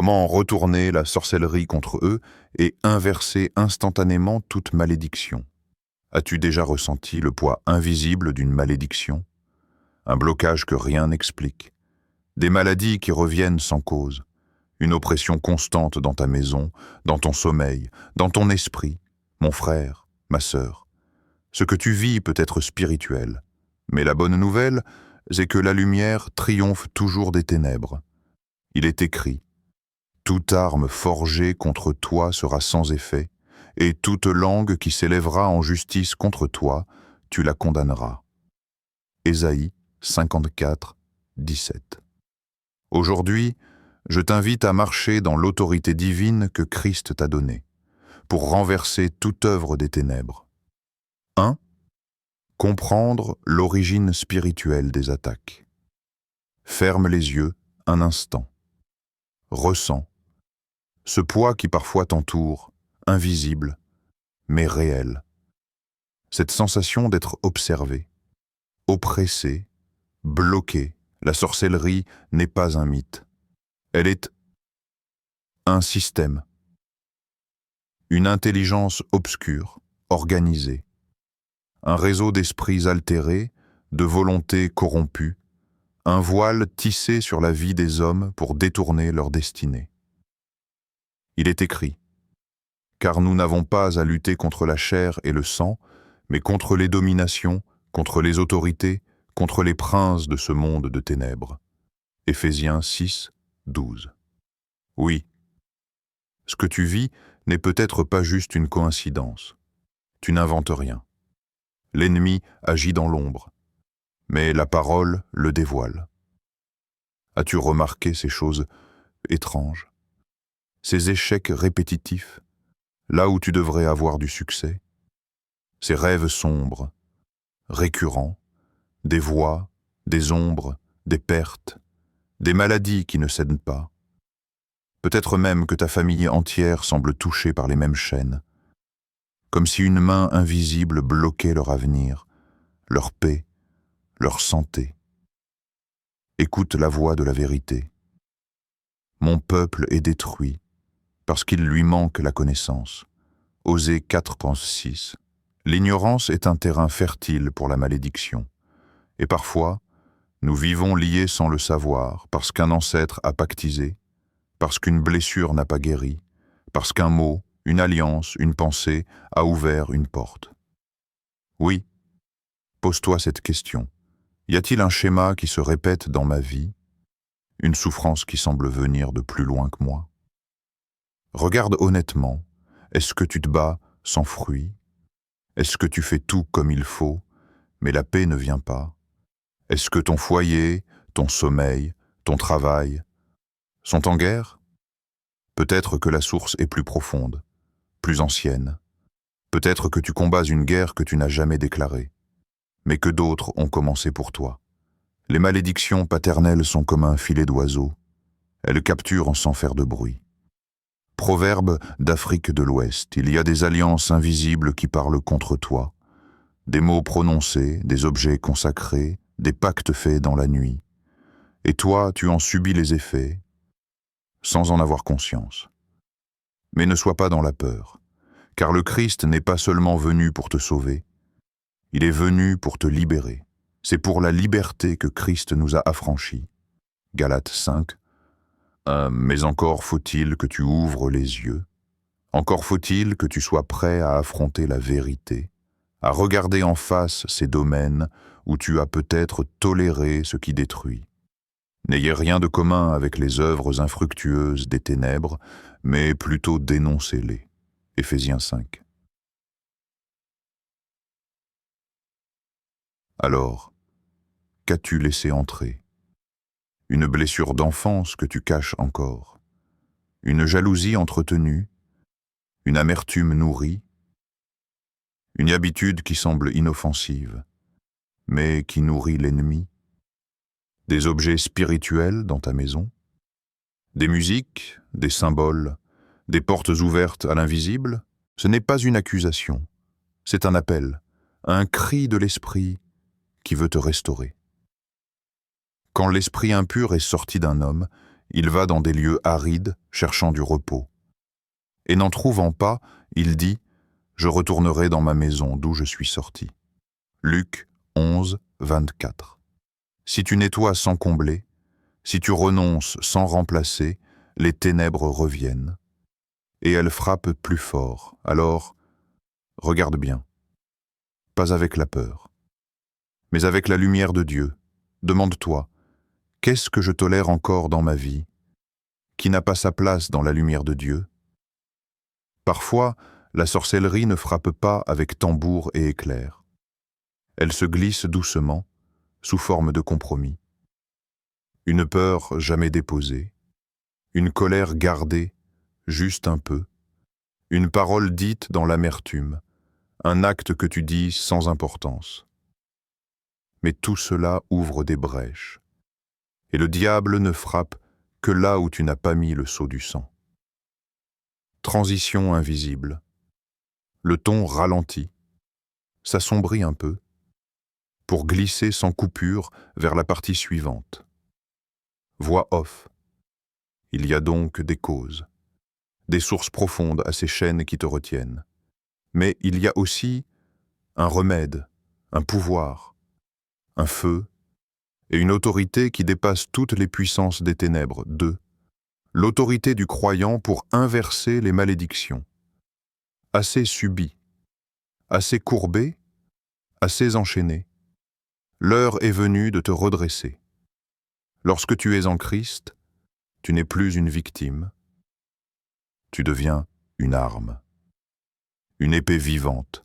Comment retourner la sorcellerie contre eux et inverser instantanément toute malédiction? As-tu déjà ressenti le poids invisible d'une malédiction? Un blocage que rien n'explique. Des maladies qui reviennent sans cause. Une oppression constante dans ta maison, dans ton sommeil, dans ton esprit. Mon frère, ma sœur. Ce que tu vis peut être spirituel. Mais la bonne nouvelle, c'est que la lumière triomphe toujours des ténèbres. Il est écrit: toute arme forgée contre toi sera sans effet, et toute langue qui s'élèvera en justice contre toi, tu la condamneras. Ésaïe 54, 17. Aujourd'hui, je t'invite à marcher dans l'autorité divine que Christ t'a donnée, pour renverser toute œuvre des ténèbres. 1. Comprendre l'origine spirituelle des attaques. Ferme les yeux un instant. Ressens ce poids qui parfois t'entoure, invisible, mais réel. Cette sensation d'être observé, oppressé, bloqué. La sorcellerie n'est pas un mythe. Elle est un système, une intelligence obscure, organisée, un réseau d'esprits altérés, de volontés corrompues, un voile tissé sur la vie des hommes pour détourner leur destinée. Il est écrit: car nous n'avons pas à lutter contre la chair et le sang, mais contre les dominations, contre les autorités, contre les princes de ce monde de ténèbres. Éphésiens 6, 12. Oui, ce que tu vis n'est peut-être pas juste une coïncidence. Tu n'inventes rien. L'ennemi agit dans l'ombre, mais la parole le dévoile. As-tu remarqué ces choses étranges, ces échecs répétitifs, là où tu devrais avoir du succès, ces rêves sombres, récurrents, des voix, des ombres, des pertes, des maladies qui ne cèdent pas. Peut-être même que ta famille entière semble touchée par les mêmes chaînes, comme si une main invisible bloquait leur avenir, leur paix, leur santé. Écoute la voix de la vérité. Mon peuple est détruit parce qu'il lui manque la connaissance. Osée 4:6. L'ignorance est un terrain fertile pour la malédiction. Et parfois, nous vivons liés sans le savoir, parce qu'un ancêtre a pactisé, parce qu'une blessure n'a pas guéri, parce qu'un mot, une alliance, une pensée a ouvert une porte. Oui, pose-toi cette question. Y a-t-il un schéma qui se répète dans ma vie, une souffrance qui semble venir de plus loin que moi? Regarde honnêtement, est-ce que tu te bats sans fruit? Est-ce que tu fais tout comme il faut, mais la paix ne vient pas? Est-ce que ton foyer, ton sommeil, ton travail sont en guerre? Peut-être que la source est plus profonde, plus ancienne. Peut-être que tu combats une guerre que tu n'as jamais déclarée, mais que d'autres ont commencé pour toi. Les malédictions paternelles sont comme un filet d'oiseau. Elles capturent sans faire de bruit. Proverbe d'Afrique de l'Ouest, il y a des alliances invisibles qui parlent contre toi. Des mots prononcés, des objets consacrés, des pactes faits dans la nuit. Et toi, tu en subis les effets, sans en avoir conscience. Mais ne sois pas dans la peur, car le Christ n'est pas seulement venu pour te sauver, il est venu pour te libérer. C'est pour la liberté que Christ nous a affranchis. Galates 5. Mais encore faut-il que tu ouvres les yeux. Encore faut-il que tu sois prêt à affronter la vérité, à regarder en face ces domaines où tu as peut-être toléré ce qui détruit. N'ayez rien de commun avec les œuvres infructueuses des ténèbres, mais plutôt dénoncez-les. Éphésiens 5. Alors, qu'as-tu laissé entrer? Une blessure d'enfance que tu caches encore, une jalousie entretenue, une amertume nourrie, une habitude qui semble inoffensive, mais qui nourrit l'ennemi, des objets spirituels dans ta maison, des musiques, des symboles, des portes ouvertes à l'invisible. Ce n'est pas une accusation, c'est un appel, un cri de l'esprit qui veut te restaurer. Quand l'esprit impur est sorti d'un homme, il va dans des lieux arides, cherchant du repos. Et n'en trouvant pas, il dit « Je retournerai dans ma maison d'où je suis sorti ». Luc 11, 24. Si tu nettoies sans combler, si tu renonces sans remplacer, les ténèbres reviennent. Et elles frappent plus fort. Alors, regarde bien. Pas avec la peur, mais avec la lumière de Dieu. Demande-toi, qu'est-ce que je tolère encore dans ma vie, qui n'a pas sa place dans la lumière de Dieu? Parfois, la sorcellerie ne frappe pas avec tambour et éclair. Elle se glisse doucement, sous forme de compromis. Une peur jamais déposée, une colère gardée, juste un peu, une parole dite dans l'amertume, un acte que tu dis sans importance. Mais tout cela ouvre des brèches, et le diable ne frappe que là où tu n'as pas mis le sceau du sang. Transition invisible. Le ton ralentit, s'assombrit un peu, pour glisser sans coupure vers la partie suivante. Voix off. Il y a donc des causes, des sources profondes à ces chaînes qui te retiennent. Mais il y a aussi un remède, un pouvoir, un feu et une autorité qui dépasse toutes les puissances des ténèbres. 2. L'autorité du croyant pour inverser les malédictions. Assez subi, assez courbé, assez enchaîné. L'heure est venue de te redresser. Lorsque tu es en Christ, tu n'es plus une victime. Tu deviens une arme, une épée vivante,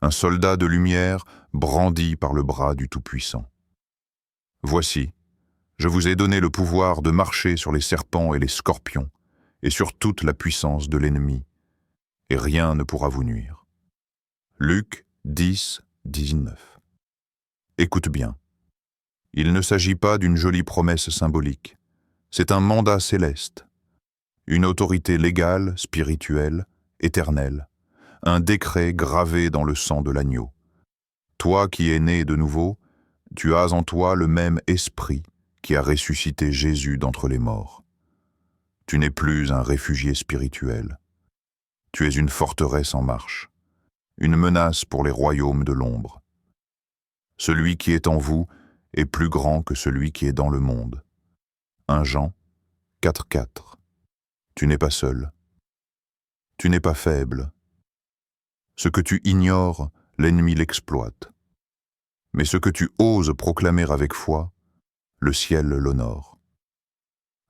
un soldat de lumière brandi par le bras du Tout-Puissant. Voici, je vous ai donné le pouvoir de marcher sur les serpents et les scorpions, et sur toute la puissance de l'ennemi, et rien ne pourra vous nuire. Luc 10, 19. Écoute bien. Il ne s'agit pas d'une jolie promesse symbolique. C'est un mandat céleste, une autorité légale, spirituelle, éternelle, un décret gravé dans le sang de l'agneau. Toi qui es né de nouveau, tu as en toi le même esprit qui a ressuscité Jésus d'entre les morts. Tu n'es plus un réfugié spirituel. Tu es une forteresse en marche, une menace pour les royaumes de l'ombre. Celui qui est en vous est plus grand que celui qui est dans le monde. 1 Jean 4, 4. Tu n'es pas seul. Tu n'es pas faible. Ce que tu ignores, l'ennemi l'exploite. Mais ce que tu oses proclamer avec foi, le ciel l'honore.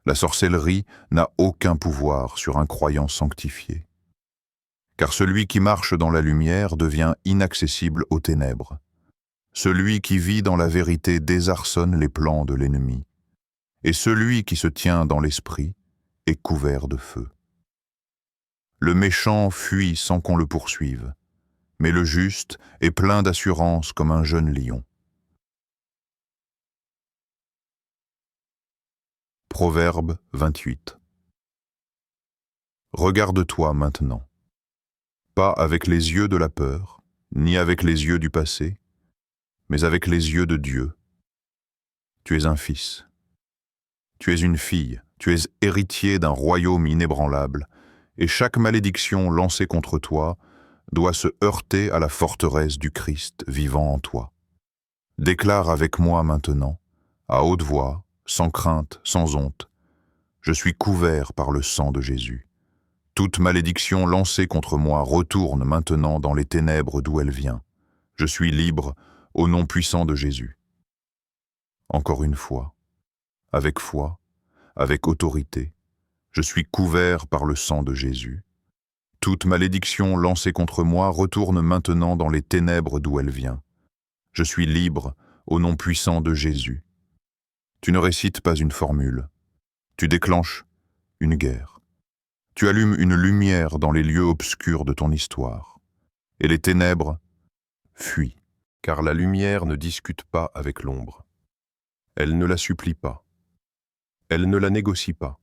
La sorcellerie n'a aucun pouvoir sur un croyant sanctifié. Car celui qui marche dans la lumière devient inaccessible aux ténèbres. Celui qui vit dans la vérité désarçonne les plans de l'ennemi. Et celui qui se tient dans l'esprit est couvert de feu. Le méchant fuit sans qu'on le poursuive, mais le juste est plein d'assurance comme un jeune lion. Proverbe 28. Regarde-toi maintenant, pas avec les yeux de la peur, ni avec les yeux du passé, mais avec les yeux de Dieu. Tu es un fils, tu es une fille, tu es héritier d'un royaume inébranlable, et chaque malédiction lancée contre toi doit se heurter à la forteresse du Christ vivant en toi. Déclare avec moi maintenant, à haute voix, sans crainte, sans honte, je suis couvert par le sang de Jésus. Toute malédiction lancée contre moi retourne maintenant dans les ténèbres d'où elle vient. Je suis libre au nom puissant de Jésus. Encore une fois, avec foi, avec autorité, je suis couvert par le sang de Jésus. Toute malédiction lancée contre moi retourne maintenant dans les ténèbres d'où elle vient. Je suis libre au nom puissant de Jésus. Tu ne récites pas une formule. Tu déclenches une guerre. Tu allumes une lumière dans les lieux obscurs de ton histoire. Et les ténèbres fuient, car la lumière ne discute pas avec l'ombre. Elle ne la supplie pas. Elle ne la négocie pas.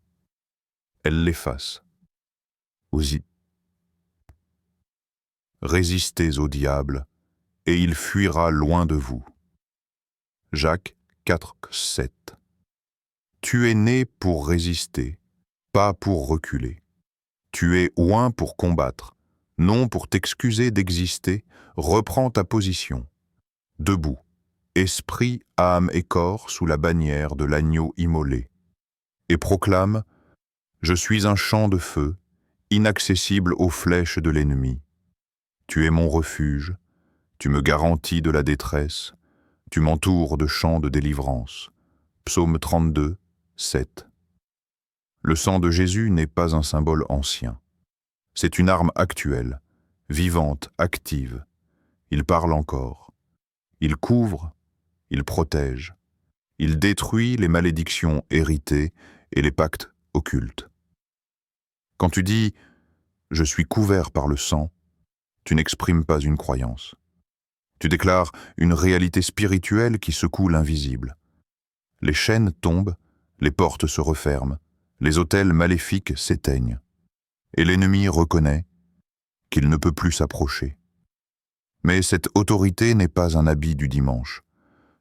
Elle l'efface. Osez. Résistez au diable, et il fuira loin de vous. Jacques 4, 7. Tu es né pour résister, pas pour reculer. Tu es oint pour combattre, non pour t'excuser d'exister. Reprends ta position. Debout, esprit, âme et corps sous la bannière de l'agneau immolé. Et proclame: je suis un champ de feu, inaccessible aux flèches de l'ennemi. Tu es mon refuge, tu me garantis de la détresse, tu m'entoures de chants de délivrance. Psaume 32, 7. Le sang de Jésus n'est pas un symbole ancien. C'est une arme actuelle, vivante, active. Il parle encore. Il couvre, il protège. Il détruit les malédictions héritées et les pactes occultes. Quand tu dis « je suis couvert par le sang », tu n'exprimes pas une croyance. Tu déclares une réalité spirituelle qui secoue l'invisible. Les chaînes tombent, les portes se referment, les autels maléfiques s'éteignent. Et l'ennemi reconnaît qu'il ne peut plus s'approcher. Mais cette autorité n'est pas un habit du dimanche.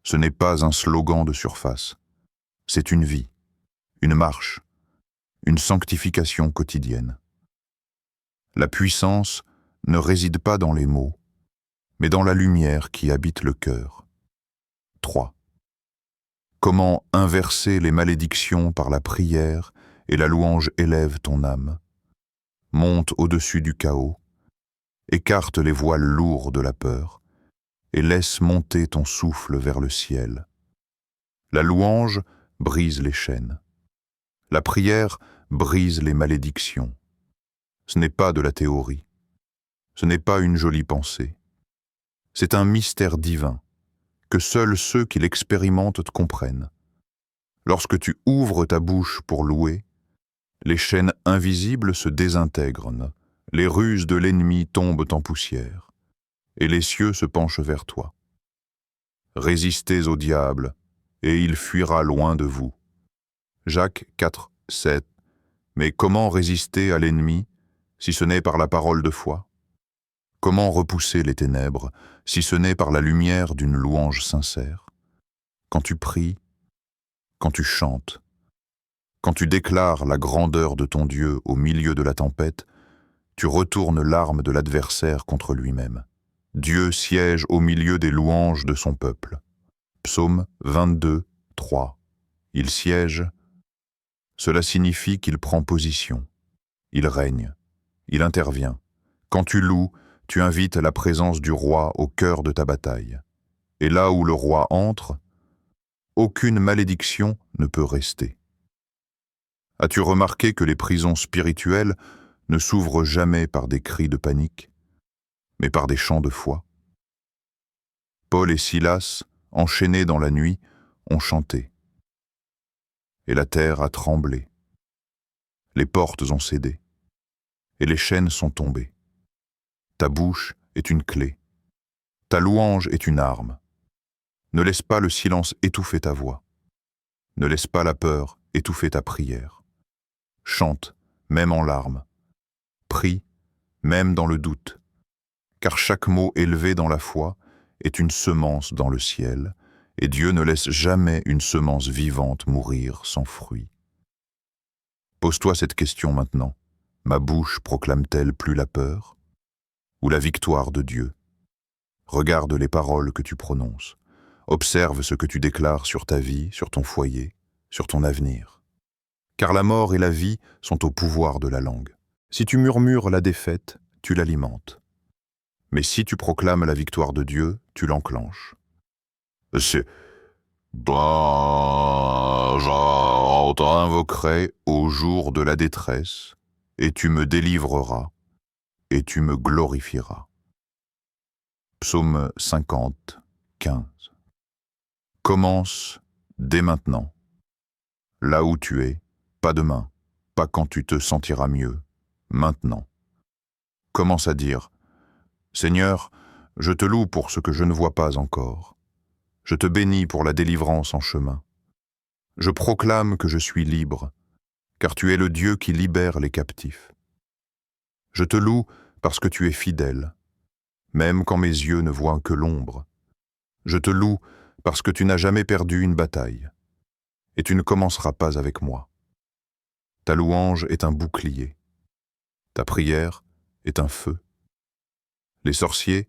Ce n'est pas un slogan de surface. C'est une vie, une marche, une sanctification quotidienne. La puissance ne réside pas dans les mots, mais dans la lumière qui habite le cœur. 3. Comment inverser les malédictions par la prière et la louange élève ton âme. Monte au-dessus du chaos, écarte les voiles lourds de la peur et laisse monter ton souffle vers le ciel. La louange brise les chaînes. La prière brise les malédictions. Ce n'est pas de la théorie. Ce n'est pas une jolie pensée. C'est un mystère divin que seuls ceux qui l'expérimentent comprennent. Lorsque tu ouvres ta bouche pour louer, les chaînes invisibles se désintègrent, les ruses de l'ennemi tombent en poussière, et les cieux se penchent vers toi. Résistez au diable, et il fuira loin de vous. Jacques 4, 7. Mais comment résister à l'ennemi si ce n'est par la parole de foi? Comment repousser les ténèbres si ce n'est par la lumière d'une louange sincère? Quand tu pries, quand tu chantes, quand tu déclares la grandeur de ton Dieu au milieu de la tempête, tu retournes l'arme de l'adversaire contre lui-même. Dieu siège au milieu des louanges de son peuple. Psaume 22, 3. Il siège. Cela signifie qu'il prend position. Il règne. Il intervient. Quand tu loues, tu invites la présence du roi au cœur de ta bataille. Et là où le roi entre, aucune malédiction ne peut rester. As-tu remarqué que les prisons spirituelles ne s'ouvrent jamais par des cris de panique, mais par des chants de foi? Paul et Silas, enchaînés dans la nuit, ont chanté. Et la terre a tremblé. Les portes ont cédé. Et les chaînes sont tombées. Ta bouche est une clé. Ta louange est une arme. Ne laisse pas le silence étouffer ta voix. Ne laisse pas la peur étouffer ta prière. Chante, même en larmes. Prie, même dans le doute. Car chaque mot élevé dans la foi est une semence dans le ciel, et Dieu ne laisse jamais une semence vivante mourir sans fruit. Pose-toi cette question maintenant. Ma bouche proclame-t-elle plus la peur ou la victoire de Dieu? Regarde les paroles que tu prononces. Observe ce que tu déclares sur ta vie, sur ton foyer, sur ton avenir. Car la mort et la vie sont au pouvoir de la langue. Si tu murmures la défaite, tu l'alimentes. Mais si tu proclames la victoire de Dieu, tu l'enclenches. Je t'invoquerai au jour de la détresse, et tu me délivreras, et tu me glorifieras. Psaume 50, 15. Commence dès maintenant. Là où tu es, pas demain, pas quand tu te sentiras mieux, maintenant. Commence à dire: Seigneur, je te loue pour ce que je ne vois pas encore. Je te bénis pour la délivrance en chemin. Je proclame que je suis libre, car tu es le Dieu qui libère les captifs. Je te loue parce que tu es fidèle, même quand mes yeux ne voient que l'ombre. Je te loue parce que tu n'as jamais perdu une bataille. et tu ne commenceras pas avec moi. Ta louange est un bouclier. Ta prière est un feu. Les sorciers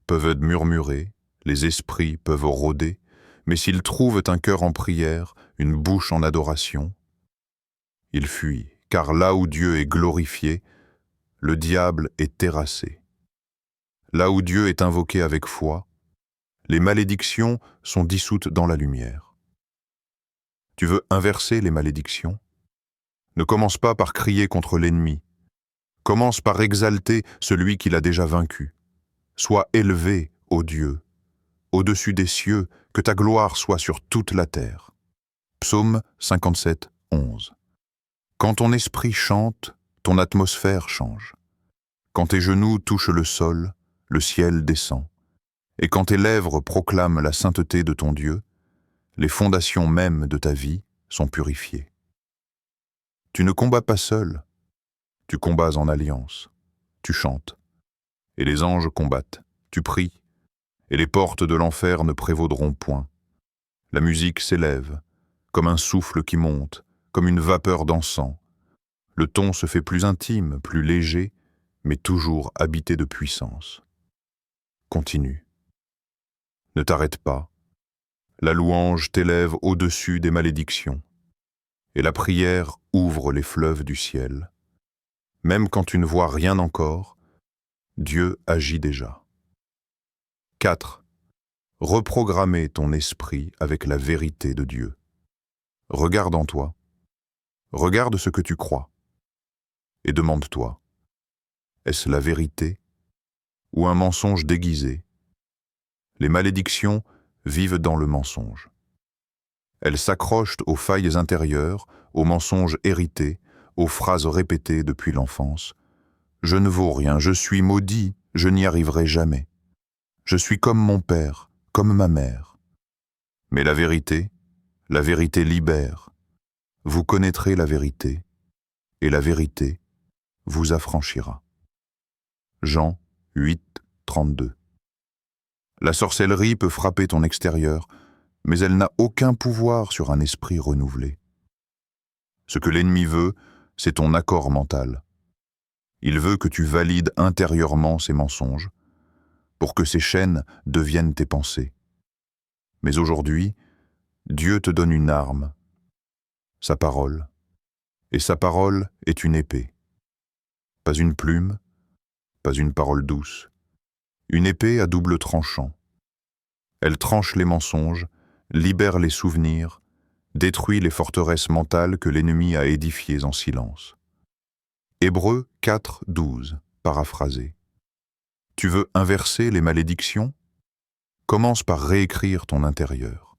peuvent murmurer, les esprits peuvent rôder, mais s'ils trouvent un cœur en prière, une bouche en adoration, ils fuient, car là où Dieu est glorifié, le diable est terrassé. Là où Dieu est invoqué avec foi, les malédictions sont dissoutes dans la lumière. Tu veux inverser les malédictions? Ne commence pas par crier contre l'ennemi. Commence par exalter celui qui l'a déjà vaincu. Sois élevé, ô Dieu, au-dessus des cieux, que ta gloire soit sur toute la terre. Psaume 57, 11. Quand ton esprit chante, ton atmosphère change. Quand tes genoux touchent le sol, le ciel descend. Et quand tes lèvres proclament la sainteté de ton Dieu, les fondations mêmes de ta vie sont purifiées. Tu ne combats pas seul, tu combats en alliance, tu chantes, et les anges combattent, tu pries, et les portes de l'enfer ne prévaudront point. La musique s'élève, comme un souffle qui monte, comme une vapeur d'encens. Le ton se fait plus intime, plus léger, mais toujours habité de puissance. Continue. Ne t'arrête pas. La louange t'élève au-dessus des malédictions, et la prière ouvre les fleuves du ciel. Même quand tu ne vois rien encore, Dieu agit déjà. 4. Reprogrammer ton esprit avec la vérité de Dieu. Regarde en toi. Regarde ce que tu crois. Et demande-toi, est-ce la vérité ou un mensonge déguisé? Les malédictions vivent dans le mensonge. Elles s'accrochent aux failles intérieures, aux mensonges hérités, aux phrases répétées depuis l'enfance. Je ne vaux rien, je suis maudit, je n'y arriverai jamais. Je suis comme mon père, comme ma mère. Mais la vérité libère. Vous connaîtrez la vérité, et la vérité vous affranchira. Jean 8, 32. La sorcellerie peut frapper ton extérieur, mais elle n'a aucun pouvoir sur un esprit renouvelé. Ce que l'ennemi veut, c'est ton accord mental. Il veut que tu valides intérieurement ces mensonges, pour que ces chaînes deviennent tes pensées. Mais aujourd'hui, Dieu te donne une arme, sa parole, et sa parole est une épée. Pas une plume, pas une parole douce, une épée à double tranchant. Elle tranche les mensonges, libère les souvenirs, détruit les forteresses mentales que l'ennemi a édifiées en silence. Hébreux 4, 12, paraphrasé. Tu veux inverser les malédictions? Commence par réécrire ton intérieur.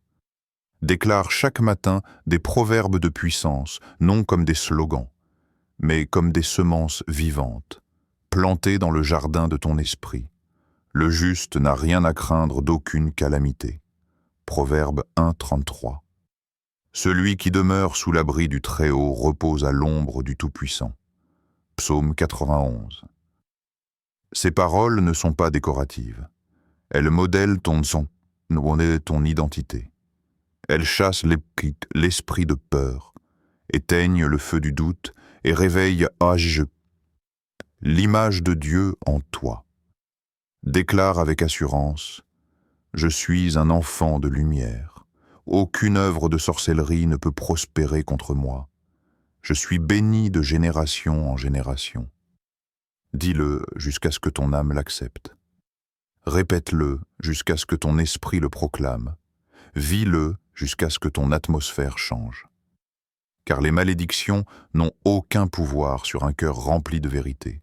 Déclare chaque matin des proverbes de puissance, non comme des slogans, mais comme des semences vivantes, plantées dans le jardin de ton esprit. Le juste n'a rien à craindre d'aucune calamité. Proverbe 1, 33. Celui qui demeure sous l'abri du Très-Haut repose à l'ombre du Tout-Puissant. Psaume 91. Ces paroles ne sont pas décoratives. Elles modèlent ton identité. Elles chassent l'esprit de peur, éteignent le feu du doute et réveillent l'image de Dieu en toi. Déclare avec assurance, « Je suis un enfant de lumière. Aucune œuvre de sorcellerie ne peut prospérer contre moi. Je suis béni de génération en génération. » Dis-le jusqu'à ce que ton âme l'accepte. Répète-le jusqu'à ce que ton esprit le proclame. Vis-le jusqu'à ce que ton atmosphère change. Car les malédictions n'ont aucun pouvoir sur un cœur rempli de vérité.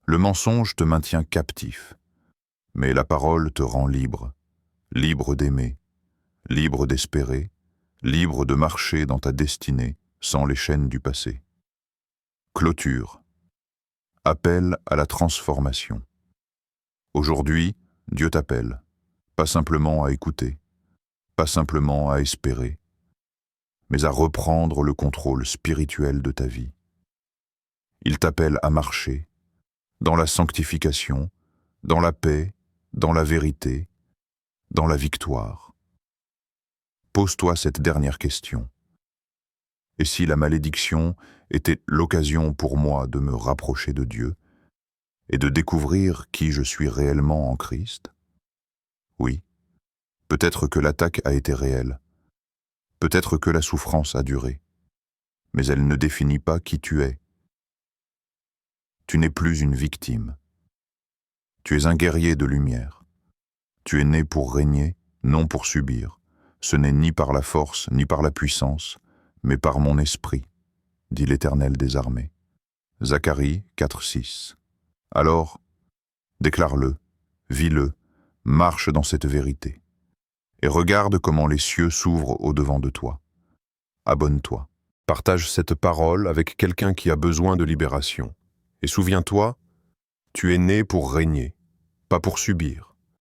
Le mensonge te maintient captif, mais la parole te rend libre, libre d'aimer, libre d'espérer, libre de marcher dans ta destinée sans les chaînes du passé. Clôture. Appel à la transformation. Aujourd'hui, Dieu t'appelle, pas simplement à écouter, pas simplement à espérer, mais à reprendre le contrôle spirituel de ta vie. Il t'appelle à marcher dans la sanctification, dans la paix, dans la vérité, dans la victoire. Pose-toi cette dernière question. Et si la malédiction était l'occasion pour moi de me rapprocher de Dieu et de découvrir qui je suis réellement en Christ? Oui, peut-être que l'attaque a été réelle, peut-être que la souffrance a duré, mais elle ne définit pas qui tu es. Tu n'es plus une victime. Tu es un guerrier de lumière. Tu es né pour régner, non pour subir. Ce n'est ni par la force, ni par la puissance, mais par mon esprit, dit l'Éternel des armées. Zacharie 4,6. Alors, déclare-le, vis-le, marche dans cette vérité, et regarde comment les cieux s'ouvrent au-devant de toi. Abonne-toi. Partage cette parole avec quelqu'un qui a besoin de libération. Et souviens-toi, tu es né pour régner, pas pour subir.